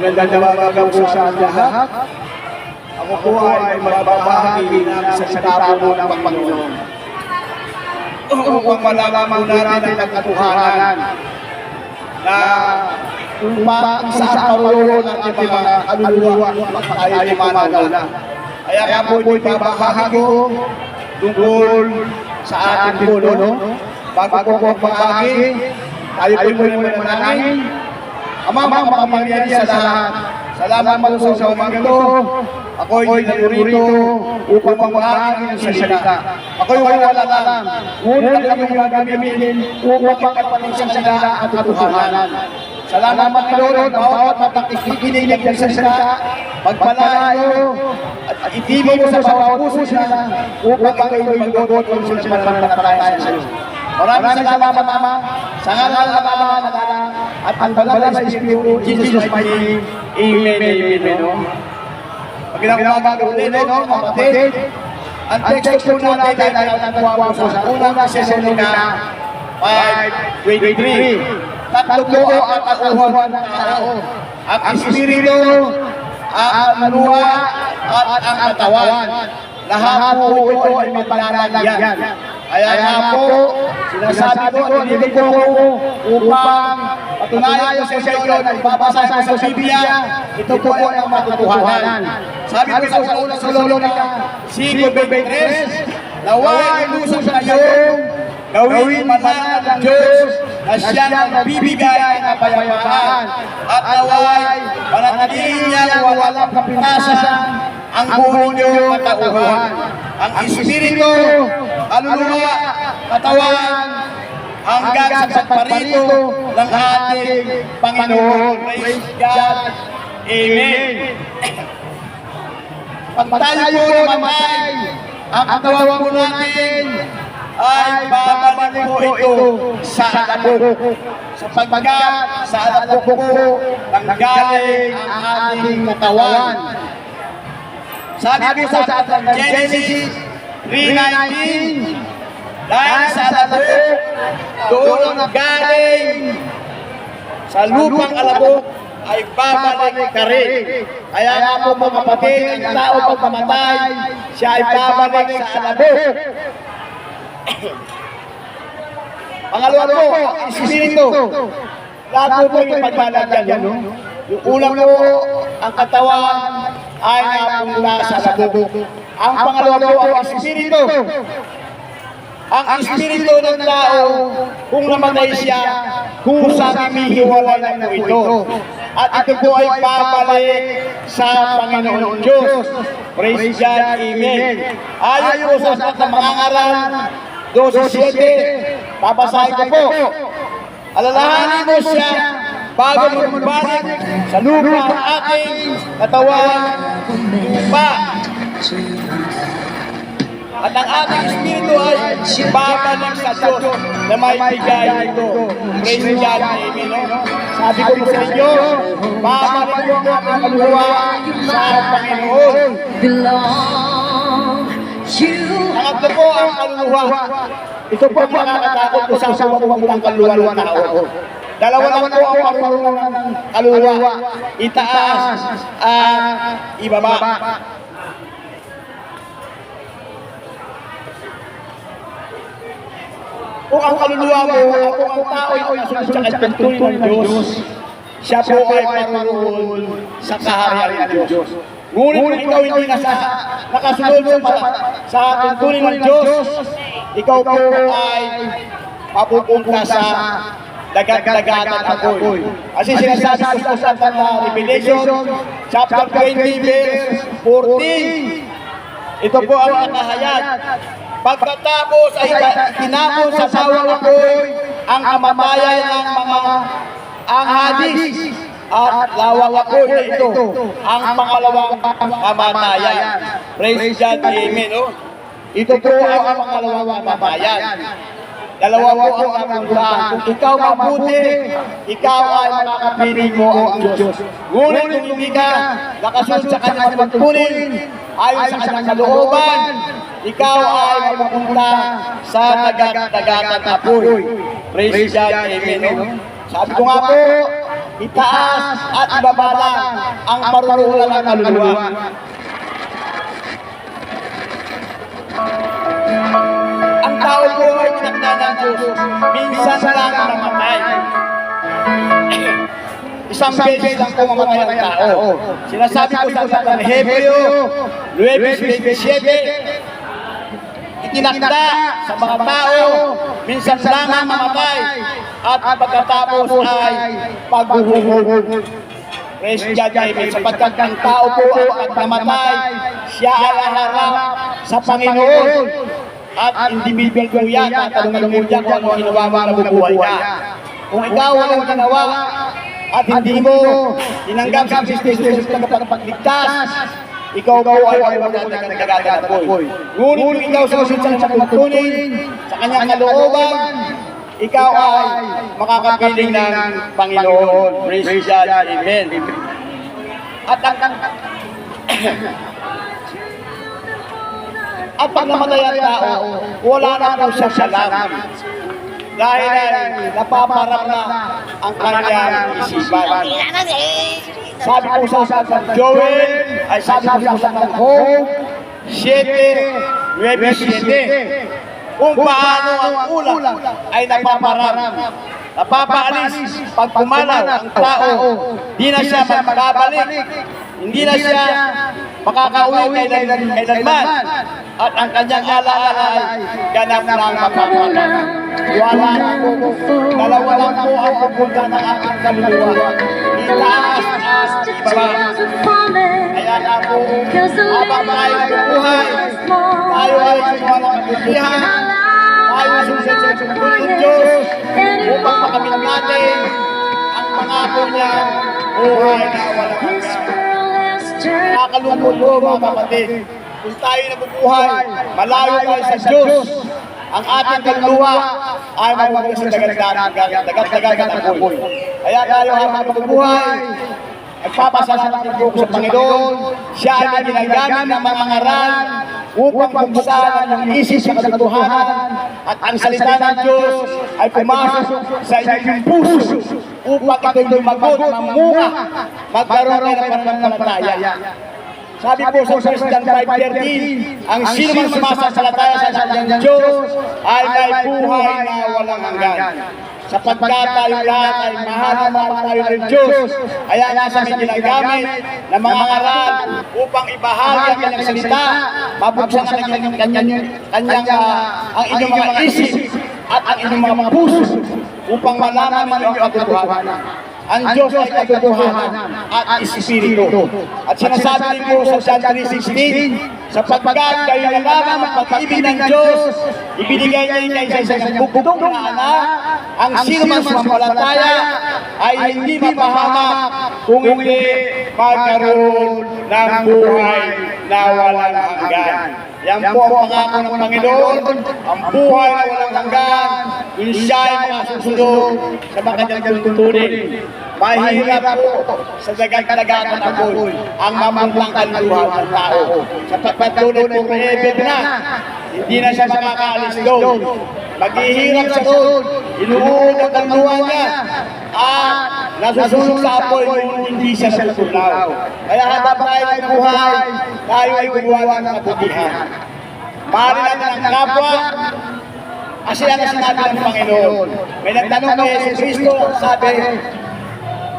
Magandang umaga po sa lahat. Ako po ay magbabahagi ng salita po ng Panginoon. Upang malalaman natin ang katotohanan na kung saan paruro ng ating mga kaluluwa at tayo lumalaw na. Kaya po ibabahagi ko tungkol sa ating puno. Bago po magbahagi, tayo po muna manalangin. Ama, makapangyarihan sa lahat. Salamat po sa umaga ito. Ako'y narito upang magbahagi ng salita. Ako'y wala lang. Ngunit ako yung gagamitin upang ipagpapalit sa salita at katotohanan. Salamat Panginoon, bawat matakikinig ng salita, magpalayo at itibig mo sa bawat puso nila upang ikaw magdodot ng pananampalataya sa iyo. Maraming salamat, Ama, sa ngalan ng Ama, ng Anak, at ang banal sa Espiritu, Jesus mighty name. Amen, amen. Magandang umaga ulit, kapatid. Ang text po natin ay natagpuan po sa unang Thessalonica 5:23. Tatlo po ang katuhan ng tao. Ang Espiritu, ang luha, at ang katawan. Lahat po ito ay magpalalagyan. Kaya nga po, sinasabi ko, hindi ko upang patunayan sa inyo na ibabasa sa Biblia, ito po ay ang matutuhanan. Sabi ko sa unang Thessalonica 5:23, naway lusos kayong gawin mananal ng Diyos na siyang nagbibigay ng kapayapaan at naway manatilihin niyang walang kapintasan ang buhay niyong katauhan. Ang Espiritu, kaluluwa, katawan, hanggang sa pagparito ng ating Panginoon. Praise God. Amen. Pag tayo po namatay, ang katawan po natin ay babalik po ito sa alabok. Sapagkat sa alabok po nanggaling ang ating katawan. Sabi po sa Genesis 3:19, dahil sa alabok, doon ang galing sa lupang alabok ay babalik ka rin. Kaya nga po mga kapatid, ang tao pag mamatay, siya ay babalik sa alabok. Pangalawa po, Espiritu. Lahat po yung pagbalagyan. Yung unang po, ang katawan ay napunta sa alabok. Ang pangalawa po, ang Espiritu. Ang Espiritu ng tao, kung namatay siya, kung saan mihiwalay na ito. At ito po ay babalik sa Panginoon Diyos. Praise God, amen. Ayon po sa mga ngaral, 12:7, babasahin ko po. Alalahanin mo siya bago magbalik sa lupa ang ating katawan, lupa. At ang ating Espiritu ay babalik sa Diyos na may bigay ito. Praise God, amen. Sabi ko sa inyo, babalik po ang ating kaluluwa sa Panginoon. Pangatlo po ang kaluluwa. Ito po ang nakakatakot ko sa buwang kaluluwa ng tao. Dalawa lang po ang marunong ng kaluluwa. Itaas at ibaba. Kung ang kaluluwa mo, kung ang tao ay nasunod sa tuntunin ng Diyos, siya po ay marunong sa kaharian ng Diyos. Ngunit kung ikaw hindi nakasunod sa tuntunin ng Diyos, ikaw po ay mapupunta sa dagat-dagatan apoy. Kasi sinasabi ko sa Revelation, chapter 20, verse 14, ito po ang nakahayag. Pagkatapos ay tinapon sa bawang apoy ang kamatayan ng mga ang Hades at lawang apoy na ito ang pangalawang kamatayan. Praise God, amen. Ito po ang pangalawang kamatayan. Dalawa po ang kagustuhan. Kung ikaw mabuti, ikaw ay makakapiling mo ang Diyos. Ngunit kung hindi ka nakasunod sa kanyang pagtunin, ayon sa kanyang kalooban, ikaw ay mapupunta sa dagat-dagatan apoy. Praise God, amen. Sabi ko nga po, itaas at ibaba lang ang parurungan ng kaluluwa. Ang tao po ay tinakda ng Diyos, minsan lang namatay. Isang beses lang po mamatay ang tao. Sinasabi ko sa Hebreo 9:27, itinakda sa mga tao, minsan lang ang mamatay, at pagkatapos ay paghuhugot. Praise God, amen. Sapagkat ang tao po at namatay, siya ay haharap sa Panginoon. At individual ko yan, tatanungin mo dyan kung ano ginawa mo na bubuhay ka. Kung ikaw walang ginawa, at hindi mo tinanggap sa Jesus na kapagligtas, ikaw ay wala ng nagaganap po. Ngunit kung ikaw susunod sa pagtutunin, sa kanyang kalooban, ikaw ay makakapiling ng Panginoon. Praise God, amen. At pag namatay ang tao, wala na daw siya salam. Dahil ay napaparang na ang kanyang isipan. Sabi ko sa Joel, ay sabi ko sa Job 7:9, kung paano ang ulan ay napaparang, napapaalis pag pumalaw ang tao, di na siya magbabalik, hindi na siya makakauwi kailanman, at ang kanyang alaala ay ganap ng mapaparang. Wala na po, dalawa lang po ang pupunta ng aking kaluluwa, itaas at ibaba. Kaya nga po, habang tayo buhay, tayo ay sumalang kabutihan, tayo susunod sa ng Diyos, upang makamit natin ang pangako niya, buhay na walang hanggan. Nakakalungkot po mga kapatid, kung tayo nabubuhay, malayo tayo sa Diyos, ang ating kaluluwa ay mawawala sa dagat-dagat at apoy. Kaya tayo habang mabubuhay, nagpapasalamat po sa Panginoon, siya ay ginagamit ng mga ngaral upang buksan ang isip sa katotohanan, at ang salita ng Diyos ay pumasok sa inyong puso upang ito'y lumagot, mamunga, magkaroon ng pananampalataya. Sabi po sa 1 John 5:13, ang sino mang sumasasalataya sa salita ng Diyos ay may buhay na walang hanggan. Sapagkat tayo lahat ay mahal tayo ng Diyos, kaya nga sa may ginagamit ng mga ngaral upang ibahagi ang kanyang salita, mabuksan ang ang inyong mga isip at ang inyong mga puso upang malaman ang inyong katotohanan. Ang Diyos ay katotohanan at espiritu. At sinasabi din po sa John 3:16, sapagkat kayo nalaman ang pag-ibig ng Diyos, ibinigay niya sa isang bugtong na anak, ang sino man sumampalataya ay hindi mapahamak kung hindi magkaroon ng buhay na walang hanggan. Yan po ang pangako ng Panginoon, ang buhay na walang hanggan, kung siya ay masusunod sa mga kanyang tuntunin. Mahirap po sa dagat-dagat at apoy ang mamanglang kaluluwa ng tao. Sa pagpatuloy po forever na, hindi na siya makakaalis doon. Maghihirap siya doon, inuud ang kaluluwa niya, at nasusunod sa apoy kung hindi siya sa tulaw. Kaya habang tayo ay buhay, tayo ay gumawa ng kabutihan. Mahal natin ang kapwa, kasi ang sinabi ng Panginoon. May nagtanong kay Jesus Cristo, sabi,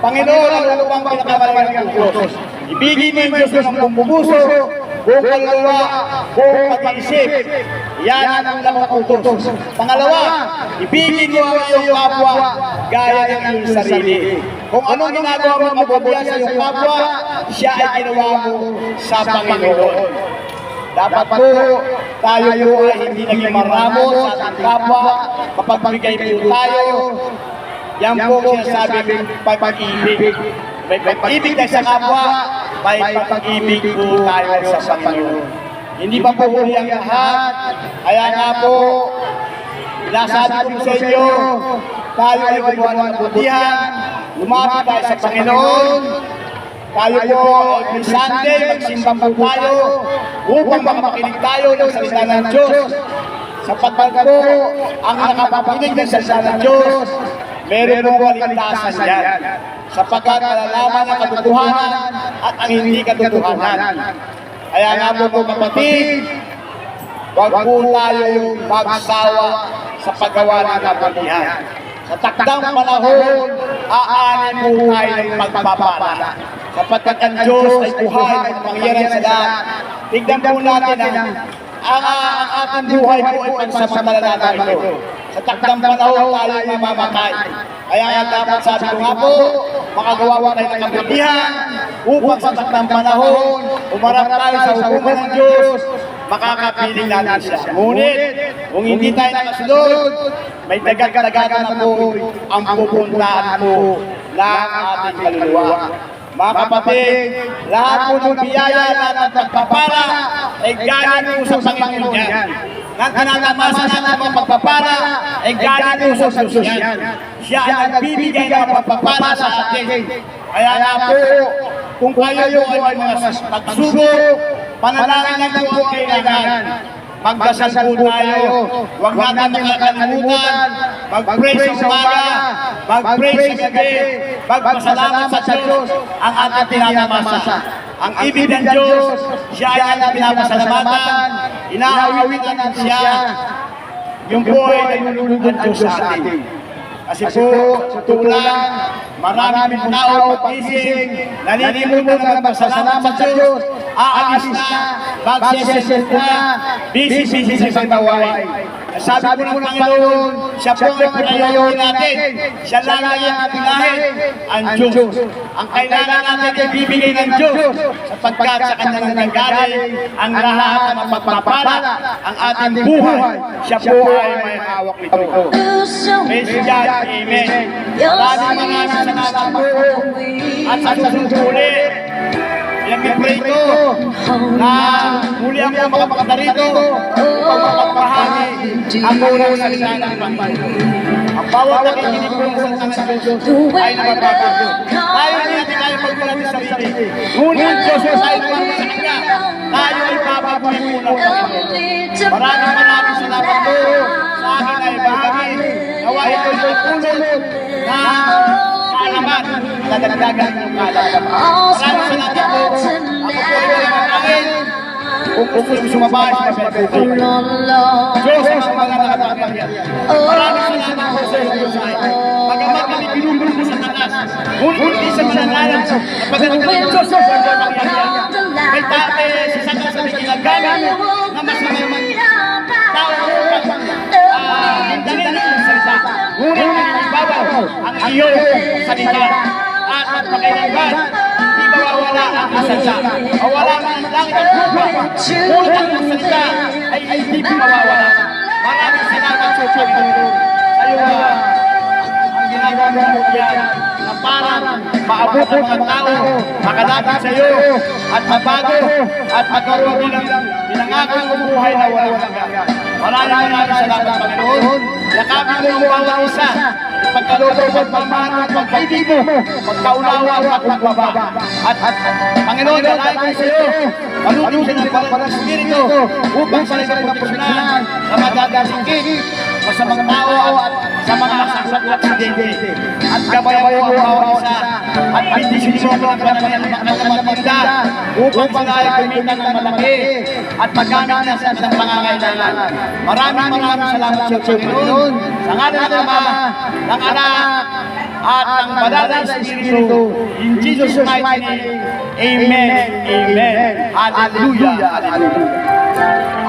Panginoon, ano bang pinakamalaking ang Diyos? Ibigin mo yung Diyos ng buong puso, buong kaluluwa, buong pag-iisip. Yan ang lamang utos. Pangalawa, ibigin mo ang iyong kapwa gaya ng iyong sarili. Kung anong ginagawa mo mabubuya sa iyong kapwa, siya ay ginawa mo sa Panginoon. Dapat po tayo ay hindi naging maramo sa ating kapwa, mapagbigay po tayo. Yan po sinasabi pag-ibig. May pag-ibig tayo sa kapwa, may pag-ibig po tayo sa Panginoon. Hindi pa po huli ang lahat. Kaya nga po, nasabi ko sa inyo, tayo ay gumawa ng kabutihan, lumapit tayo sa Panginoon, tayo po every Sunday, magsimba po tayo, upang makapakinig tayo ng salita ng Diyos. Sapagkat po, ang nakapakinig ng salita ng Diyos, meron po kaligtasan yan. Sapagkat nalalaman ang katotohanan at ang hindi katotohanan. Kaya nga po kapatid, huwag po tayong magsawa sa paggawa ng kabutihan. Sa takdang panahon, aanin po tayo ng pagpapala. Sapagkat ang Diyos ay buhay at pangyarihan sa lahat. Tignan po natin ang ating buhay po ay pansamantala natin ito. Sa takdang panahon, tayo ay mamamatay. Kaya nga dapat sabi ko nga po, makagawa po tayo ng kabutihan upang sa takdang panahon, umarap tayo sa hukuman ng Diyos, makakapiling natin siya. Ngunit, kung hindi tayo nakasunod, may dagat-dagatan na po ang pupuntaan po ng ating kaluluwa. Mga kapatid, lahat po ng biyaya at pagpapala ay galing po sa Panginoon yan. Nang tinatamasan natin ang pagpapala ay galing po sa Diyos yan. Siya ang nagbibigay ng pagpapala sa atin. Kaya nga po, kung kayo ay may mga pagsubok, panalangin lang po ang kailangan. Magdasal po tayo. Huwag natin makakalimutan. Mag-pray sa umaga. Mag-pray sa gabi. Magpasalamat sa Diyos ang ating tinatamasa. Ang ibig ng Diyos, siya ay ating pinapasalamatan. Inaawit natin siya. Yung po ay nalulugod ang Diyos sa atin. Kasi po, sa tulang, maraming tao pag-ising, nalilimutan ng pasasalamat sa Diyos, aalis na, magseself na, busy sa isang gawain. Sabi po ng Panginoon, siya po ang priority natin. Siya lang ang ating lahin, ang Diyos. Ang kailangan natin ay bibigay ng Diyos sapagkat sa kanyang nanggaling ang lahat ng magpapala, ang ating buhay. Siya po ay may hawak nito. Praise God, amen. Maraming salamat po. At sa susunod ulit, pinag-pray ko na muli ako makapunta rito upang mapapahagi ang unang salita ng Panginoon. Ang bawat nakikinig ko ng salita ng Diyos ay nababago. Tayo hindi tayo pagkulang sa sarili. Ngunit ang Diyos ay nababago sa Kanya. Tayo ay babaguhin po ng Panginoon. Maraming salamat po sa akin ay bahagi. Nawa ito'y pulot na kaalaman, nadagdagan ng kaalaman. Maraming salamat po. Ako po ay manangin. Kung sumabay, sumabay po kayo. Diyos ang mga nakatapayan. Maraming salamat po sa iyo sa akin. Magamat kami pinumbol mo sa tanas. Ngunit di sa mananalan. Napagdating ng Diyos ang pagpapayan. May tate sa sakas sa ginagawa na masamang tao upang hindalin ang salita. Ngunit ang ibabaw ang iyong salita at pakailangan. Mawawala ang salita. Mawawala ang langit at lupa. Ngunit ang salita ay hindi mawawala. Maraming salamat sa Panginoon. Sa'yo ang ginagawa mo yan na parang maabot ang mga tao, makalapit sa iyo at mabago at magkaroon binangakang buhay na walang hanggan. Maraming salamat Panginoon. Yakapin mo ang bawat isa. Pagkaloob at pagmahal at pagkaibig mo, pagkaunawa at pagbaba. At Panginoon, dalayan ko sa iyo, malutin siya ng parang Espiritu upang sa isang profesional na madadasigig sa mga tao at sa mga masasat at aksidente. At gabayan mo ang bawat isa at bindisyon mo ang maganda upang sila ay kumita ng malaki at maggamit na sa isang pangangailangan. Maraming salamat sa Panginoon. Sa ngalan ng Ama, ng Anak, at ng Banal na Espiritu. In Jesus' mighty name, amen. Amen. Hallelujah. Hallelujah.